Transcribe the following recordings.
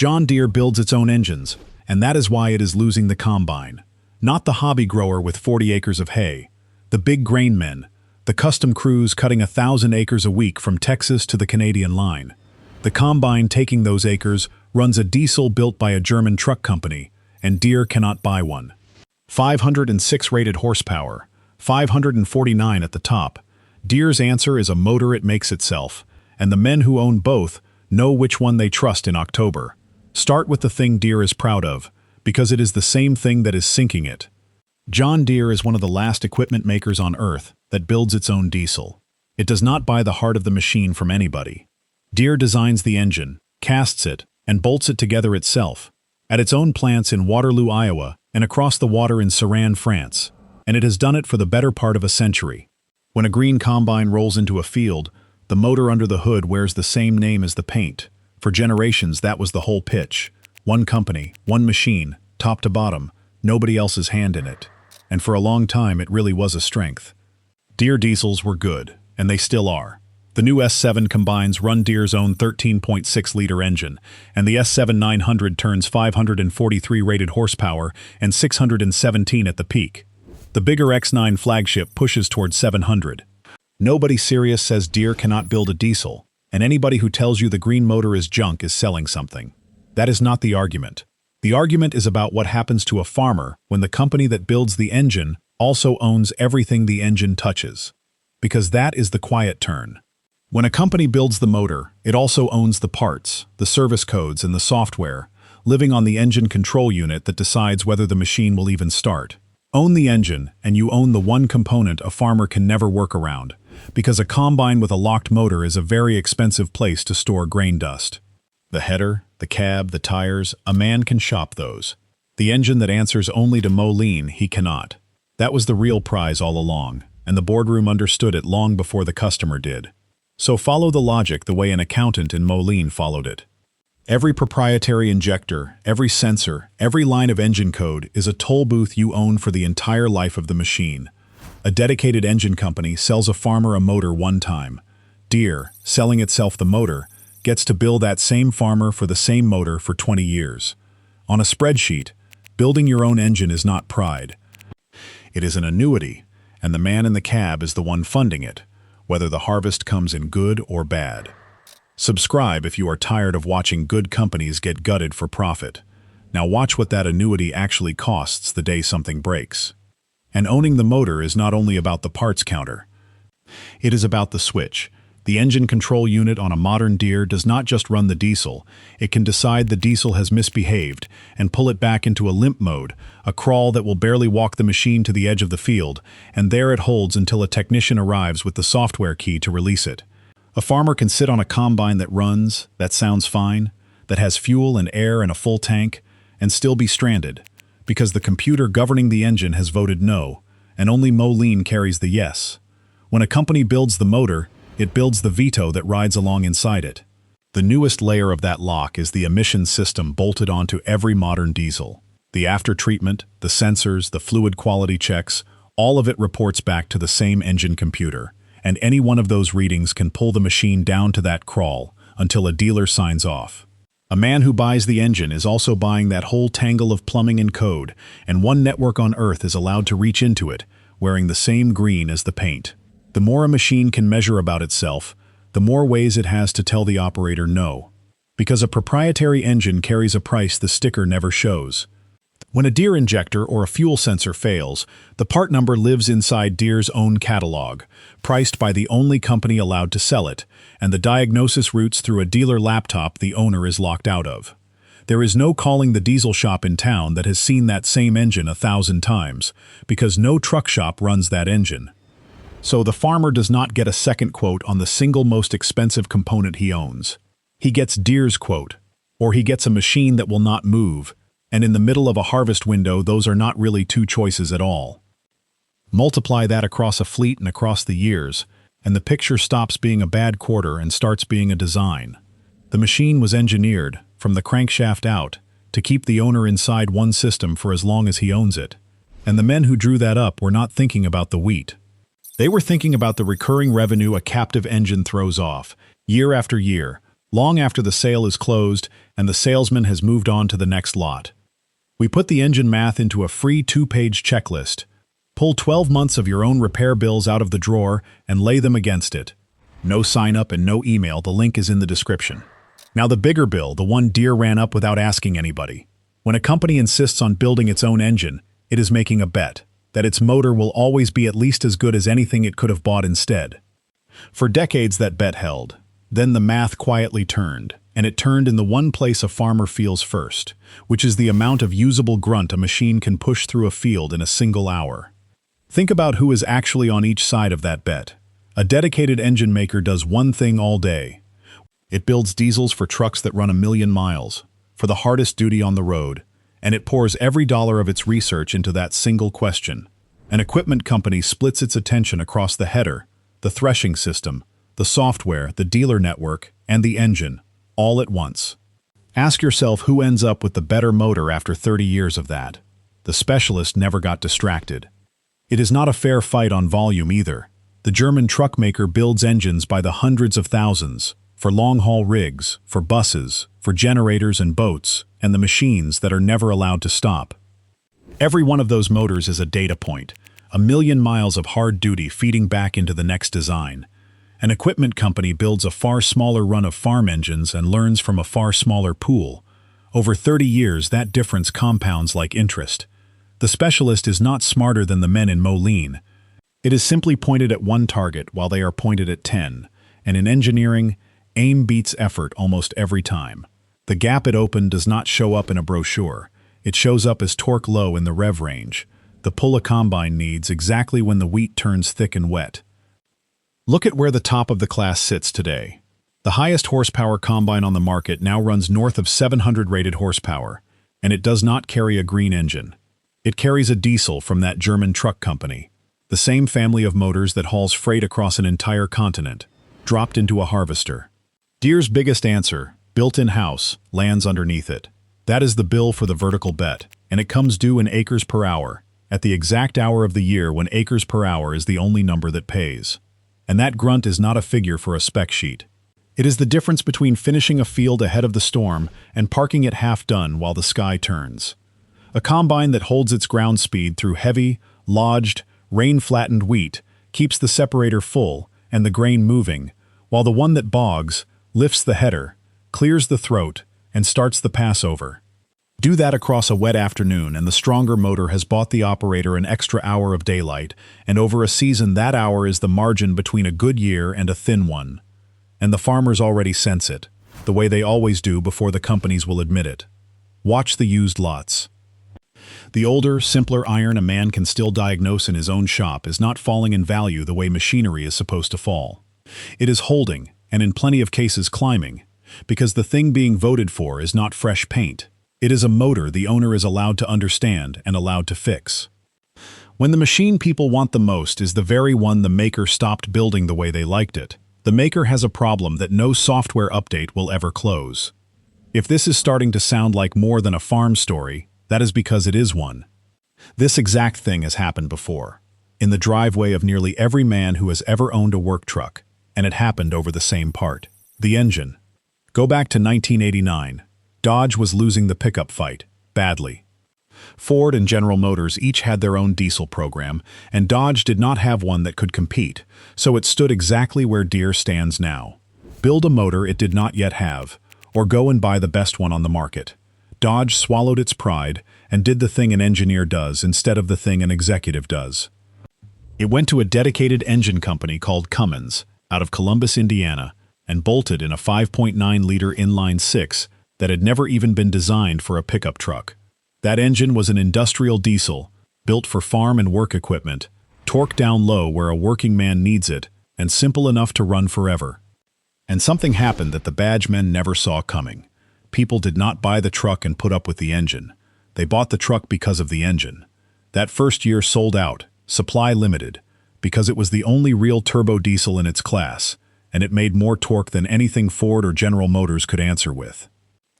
John Deere builds its own engines, and that is why it is losing the combine. Not the hobby grower with 40 acres of hay, the big grain men, the custom crews cutting 1,000 acres a week from Texas to the Canadian line. The combine taking those acres runs a diesel built by a German truck company, and Deere cannot buy one. 506 rated horsepower, 549 at the top. Deere's answer is a motor it makes itself, and the men who own both know which one they trust in October. Start with the thing Deere is proud of, because it is the same thing that is sinking it. John Deere is one of the last equipment makers on Earth that builds its own diesel. It does not buy the heart of the machine from anybody. Deere designs the engine, casts it, and bolts it together itself, at its own plants in Waterloo, Iowa, and across the water in Saran, France, and it has done it for the better part of a century. When a green combine rolls into a field, the motor under the hood wears the same name as the paint. For generations, that was the whole pitch. One company, one machine, top to bottom, nobody else's hand in it. And for a long time, it really was a strength. Deere diesels were good, and they still are. The new S7 combines run Deere's own 13.6-liter engine, and the S7 900 turns 543 rated horsepower and 617 at the peak. The bigger X9 flagship pushes towards 700. Nobody serious says Deere cannot build a diesel, and anybody who tells you the green motor is junk is selling something. That is not the argument. The argument is about what happens to a farmer when the company that builds the engine also owns everything the engine touches. Because that is the quiet turn. When a company builds the motor, it also owns the parts, the service codes, and the software, living on the engine control unit that decides whether the machine will even start. Own the engine, and you own the one component a farmer can never work around, because a combine with a locked motor is a very expensive place to store grain dust. The header, the cab, the tires, a man can shop those. The engine that answers only to mow lean, he cannot. That was the real prize all along, and the boardroom understood it long before the customer did. So follow the logic the way an accountant in Moline followed it. Every proprietary injector, every sensor, every line of engine code is a toll booth you own for the entire life of the machine. A dedicated engine company sells a farmer a motor one time. Deere, selling itself the motor, gets to bill that same farmer for the same motor for 20 years. On a spreadsheet, building your own engine is not pride. It is an annuity, and the man in the cab is the one funding it, whether the harvest comes in good or bad. Subscribe if you are tired of watching good companies get gutted for profit. Now watch what that annuity actually costs the day something breaks. And owning the motor is not only about the parts counter. It is about the switch. The engine control unit on a modern Deere does not just run the diesel, it can decide the diesel has misbehaved and pull it back into a limp mode, a crawl that will barely walk the machine to the edge of the field, and there it holds until a technician arrives with the software key to release it. A farmer can sit on a combine that runs, that sounds fine, that has fuel and air and a full tank, and still be stranded, because the computer governing the engine has voted no, and only Moline carries the yes. When a company builds the motor, it builds the veto that rides along inside it. The newest layer of that lock is the emissions system bolted onto every modern diesel. The after-treatment, the sensors, the fluid quality checks, all of it reports back to the same engine computer, and any one of those readings can pull the machine down to that crawl until a dealer signs off. A man who buys the engine is also buying that whole tangle of plumbing and code, and one network on Earth is allowed to reach into it, wearing the same green as the paint. The more a machine can measure about itself, the more ways it has to tell the operator no. Because a proprietary engine carries a price the sticker never shows. When a Deere injector or a fuel sensor fails, the part number lives inside Deere's own catalog, priced by the only company allowed to sell it, and the diagnosis routes through a dealer laptop the owner is locked out of. There is no calling the diesel shop in town that has seen that same engine 1,000 times, because no truck shop runs that engine. So the farmer does not get a second quote on the single most expensive component he owns. He gets Deere's quote, or he gets a machine that will not move, and in the middle of a harvest window those are not really two choices at all. Multiply that across a fleet and across the years, and the picture stops being a bad quarter and starts being a design. The machine was engineered, from the crankshaft out, to keep the owner inside one system for as long as he owns it. And the men who drew that up were not thinking about the wheat. They were thinking about the recurring revenue a captive engine throws off, year after year, long after the sale is closed and the salesman has moved on to the next lot. We put the engine math into a free 2-page checklist. Pull 12 months of your own repair bills out of the drawer and lay them against it. No sign-up and no email, the link is in the description. Now the bigger bill, the one Deere ran up without asking anybody. When a company insists on building its own engine, it is making a bet that its motor will always be at least as good as anything it could have bought instead. For decades that bet held. Then the math quietly turned, and it turned in the one place a farmer feels first, which is the amount of usable grunt a machine can push through a field in a single hour. Think about who is actually on each side of that bet. A dedicated engine maker does one thing all day. It builds diesels for trucks that run 1,000,000 miles, for the hardest duty on the road, and it pours every dollar of its research into that single question. An equipment company splits its attention across the header, the threshing system, the software, the dealer network, and the engine, all at once. Ask yourself who ends up with the better motor after 30 years of that. The specialist never got distracted. It is not a fair fight on volume either. The German truck maker builds engines by the hundreds of thousands, for long-haul rigs, for buses, for generators and boats, and the machines that are never allowed to stop. Every one of those motors is a data point, 1,000,000 miles of hard duty feeding back into the next design. An equipment company builds a far smaller run of farm engines and learns from a far smaller pool. Over 30 years, that difference compounds like interest. The specialist is not smarter than the men in Moline. It is simply pointed at one target while they are pointed at 10. And in engineering, aim beats effort almost every time. The gap it opened does not show up in a brochure. It shows up as torque low in the rev range. The pull a combine needs exactly when the wheat turns thick and wet. Look at where the top of the class sits today. The highest horsepower combine on the market now runs north of 700 rated horsepower, and it does not carry a green engine. It carries a diesel from that German truck company, the same family of motors that hauls freight across an entire continent, dropped into a harvester. Deere's biggest answer, built in-house, lands underneath it. That is the bill for the vertical bet, and it comes due in acres per hour, at the exact hour of the year when acres per hour is the only number that pays. And that grunt is not a figure for a spec sheet. It is the difference between finishing a field ahead of the storm and parking it half done while the sky turns. A combine that holds its ground speed through heavy, lodged, rain-flattened wheat keeps the separator full and the grain moving, while the one that bogs lifts the header, clears the throat, and starts the passover. Do that across a wet afternoon and the stronger motor has bought the operator an extra hour of daylight, and over a season that hour is the margin between a good year and a thin one. And the farmers already sense it, the way they always do before the companies will admit it. Watch the used lots. The older, simpler iron a man can still diagnose in his own shop is not falling in value the way machinery is supposed to fall. It is holding, and in plenty of cases climbing, because the thing being voted for is not fresh paint. It is a motor the owner is allowed to understand and allowed to fix. When the machine people want the most is the very one the maker stopped building the way they liked it, the maker has a problem that no software update will ever close. If this is starting to sound like more than a farm story, that is because it is one. This exact thing has happened before, in the driveway of nearly every man who has ever owned a work truck, and it happened over the same part, the engine. Go back to 1989. Dodge was losing the pickup fight, badly. Ford and General Motors each had their own diesel program, and Dodge did not have one that could compete, so it stood exactly where Deere stands now. Build a motor it did not yet have, or go and buy the best one on the market. Dodge swallowed its pride and did the thing an engineer does instead of the thing an executive does. It went to a dedicated engine company called Cummins, out of Columbus, Indiana, and bolted in a 5.9-liter inline-six that had never even been designed for a pickup truck. That engine was an industrial diesel, built for farm and work equipment, torqued down low where a working man needs it, and simple enough to run forever. And something happened that the badge men never saw coming. People did not buy the truck and put up with the engine. They bought the truck because of the engine. That first year sold out, supply limited, because it was the only real turbo diesel in its class, and it made more torque than anything Ford or General Motors could answer with.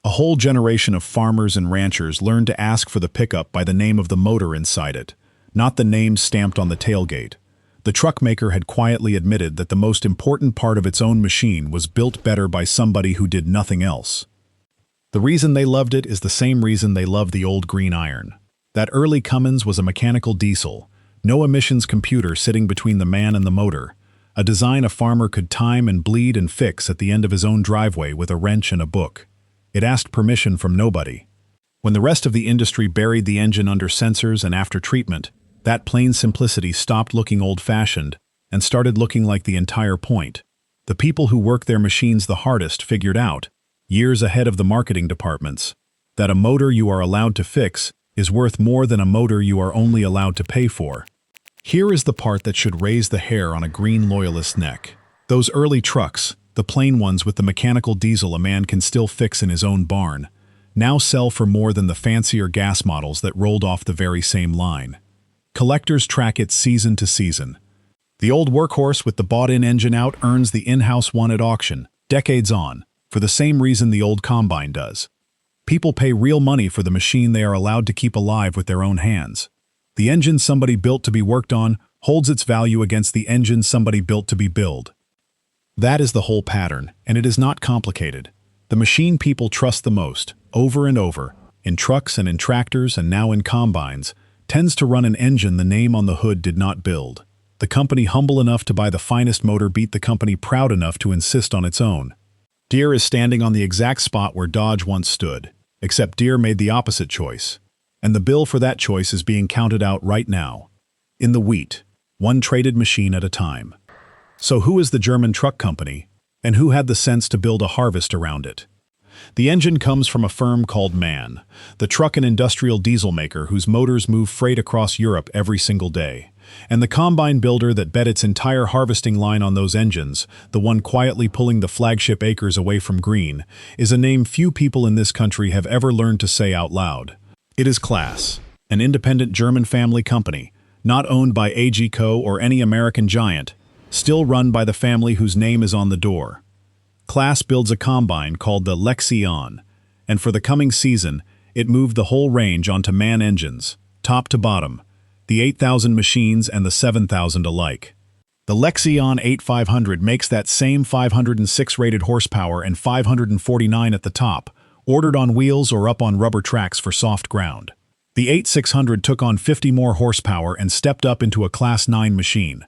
A whole generation of farmers and ranchers learned to ask for the pickup by the name of the motor inside it, not the name stamped on the tailgate. The truck maker had quietly admitted that the most important part of its own machine was built better by somebody who did nothing else. The reason they loved it is the same reason they loved the old green iron. That early Cummins was a mechanical diesel, no emissions computer sitting between the man and the motor, a design a farmer could time and bleed and fix at the end of his own driveway with a wrench and a book. It asked permission from nobody. When the rest of the industry buried the engine under sensors and after treatment, that plain simplicity stopped looking old-fashioned and started looking like the entire point. The people who work their machines the hardest figured out, years ahead of the marketing departments, that a motor you are allowed to fix is worth more than a motor you are only allowed to pay for. Here is the part that should raise the hair on a green loyalist's neck. Those early trucks, the plain ones with the mechanical diesel a man can still fix in his own barn, now sell for more than the fancier gas models that rolled off the very same line. Collectors track it season to season. The old workhorse with the bought-in engine out earns the in-house one at auction, decades on, for the same reason the old combine does. People pay real money for the machine they are allowed to keep alive with their own hands. The engine somebody built to be worked on holds its value against the engine somebody built to be built. That is the whole pattern, and it is not complicated. The machine people trust the most, over and over, in trucks and in tractors and now in combines, tends to run an engine the name on the hood did not build. The company humble enough to buy the finest motor beat the company proud enough to insist on its own. Deere is standing on the exact spot where Dodge once stood, except Deere made the opposite choice. And the bill for that choice is being counted out right now. In the wheat, one traded machine at a time. So who is the German truck company, and who had the sense to build a harvest around it? The engine comes from a firm called MAN, the truck and industrial diesel maker whose motors move freight across Europe every single day. And the combine builder that bet its entire harvesting line on those engines, the one quietly pulling the flagship acres away from green, is a name few people in this country have ever learned to say out loud. It is Claas, an independent German family company, not owned by AG Co. or any American giant, still run by the family whose name is on the door. Claas builds a combine called the Lexion, and for the coming season, it moved the whole range onto MAN engines, top to bottom, the 8,000 machines and the 7,000 alike. The Lexion 8500 makes that same 506 rated horsepower and 549 at the top, ordered on wheels or up on rubber tracks for soft ground. The 8600 took on 50 more horsepower and stepped up into a Class 9 machine.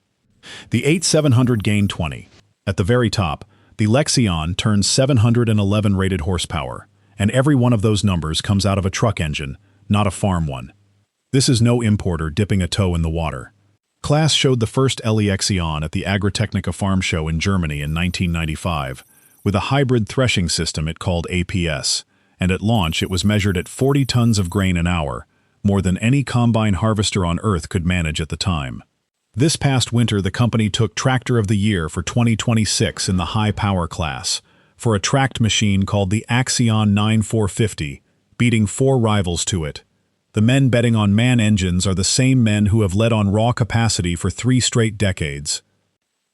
The 8700 gained 20. At the very top, the Lexion turns 711 rated horsepower, and every one of those numbers comes out of a truck engine, not a farm one. This is no importer dipping a toe in the water. Claas showed the first Lexion at the Agritechnica Farm Show in Germany in 1995, with a hybrid threshing system it called APS, and at launch it was measured at 40 tons of grain an hour, more than any combine harvester on Earth could manage at the time. This past winter the company took Tractor of the Year for 2026 in the high-power class, for a tracked machine called the Axion 9450, beating 4 rivals to it. The men betting on MAN engines are the same men who have led on raw capacity for 3 straight decades.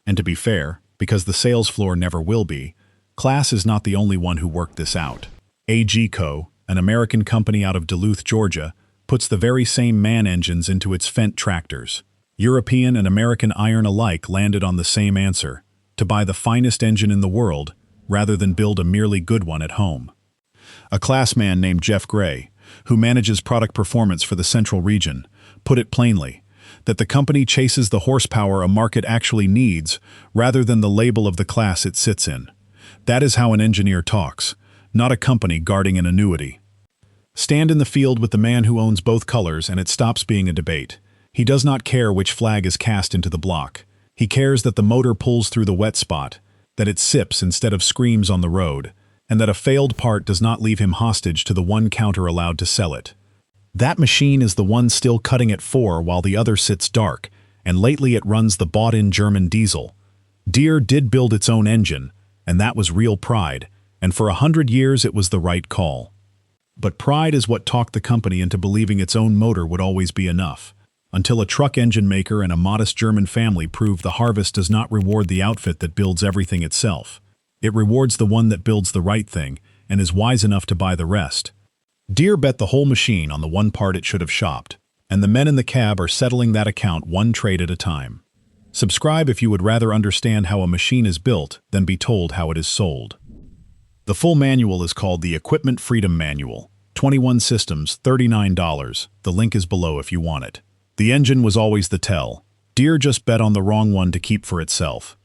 And to be fair, because the sales floor never will be, Claas is not the only one who worked this out. AG Co., an American company out of Duluth, Georgia, puts the very same MAN engines into its Fendt tractors. European and American iron alike landed on the same answer, to buy the finest engine in the world rather than build a merely good one at home. A Claas man named Jeff Gray, who manages product performance for the Central region, put it plainly, that the company chases the horsepower a market actually needs rather than the label of the class it sits in. That is how an engineer talks, not a company guarding an annuity. Stand in the field with the man who owns both colors and it stops being a debate. He does not care which flag is cast into the block. He cares that the motor pulls through the wet spot, that it sips instead of screams on the road, and that a failed part does not leave him hostage to the one counter allowed to sell it. That machine is the one still cutting at 4 while the other sits dark, and lately it runs the bought-in German diesel. Deere did build its own engine, and that was real pride, and for 100 years it was the right call. But pride is what talked the company into believing its own motor would always be enough, until a truck engine maker and a modest German family proved the harvest does not reward the outfit that builds everything itself. It rewards the one that builds the right thing and is wise enough to buy the rest. Deere bet the whole machine on the one part it should have shopped, and the men in the cab are settling that account one trade at a time. Subscribe if you would rather understand how a machine is built than be told how it is sold. The full manual is called the Equipment Freedom Manual. 21 systems, $39. The link is below if you want it. The engine was always the tell. Deere just bet on the wrong one to keep for itself.